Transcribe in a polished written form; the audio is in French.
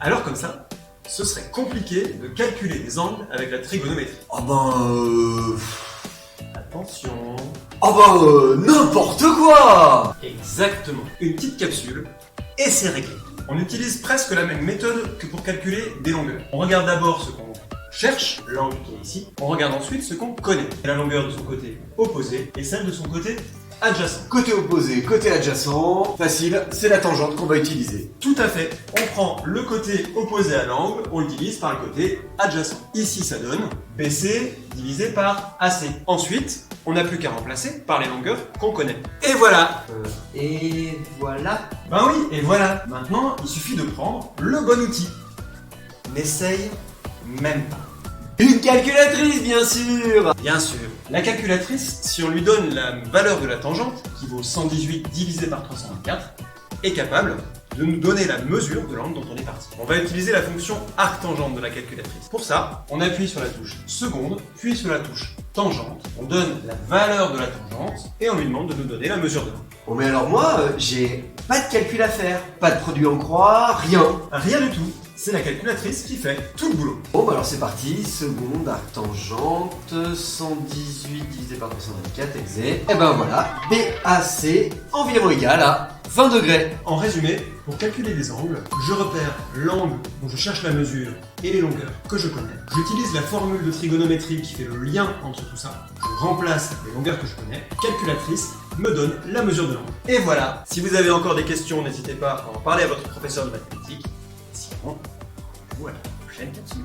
Alors comme ça, ce serait compliqué de calculer des angles avec la trigonométrie. Ah ben Attention. N'importe quoi! Exactement. Une petite capsule et c'est réglé. On utilise presque la même méthode que pour calculer des longueurs. On regarde d'abord ce qu'on cherche, l'angle qui est ici. On regarde ensuite ce qu'on connaît. La longueur de son côté opposé et celle de son côté adjacent. Côté opposé, côté adjacent, facile, c'est la tangente qu'on va utiliser. Tout à fait. On prend le côté opposé à l'angle, on le divise par le côté adjacent. Ici, ça donne BC divisé par AC. Ensuite, on n'a plus qu'à remplacer par les longueurs qu'on connaît. Et voilà. Et voilà. Ben oui, et voilà. Maintenant, il suffit de prendre le bon outil. N'essaye même pas. Une calculatrice, bien sûr! Bien sûr. La calculatrice, si on lui donne la valeur de la tangente, qui vaut 118 divisé par 324, est capable de nous donner la mesure de l'angle dont on est parti. On va utiliser la fonction arc-tangente de la calculatrice. Pour ça, on appuie sur la touche seconde, puis sur la touche tangente, on donne la valeur de la tangente, et on lui demande de nous donner la mesure de l'angle. Bon mais alors moi, j'ai pas de calcul à faire, pas de produit en croix, rien. Rien du tout. C'est la calculatrice qui fait tout le boulot. Bon bah alors c'est parti, seconde, arc-tangente, 118 divisé par 324, exé. Et ben voilà, BAC environ égal à 20 degrés. En résumé, pour calculer des angles, je repère l'angle dont je cherche la mesure et les longueurs que je connais. J'utilise la formule de trigonométrie qui fait le lien entre tout ça. Je remplace les longueurs que je connais. Calculatrice me donne la mesure de l'angle. Et voilà. Si vous avez encore des questions, n'hésitez pas à en parler à votre professeur de mathématiques. Sinon, rendez-vous à la prochaine capsule.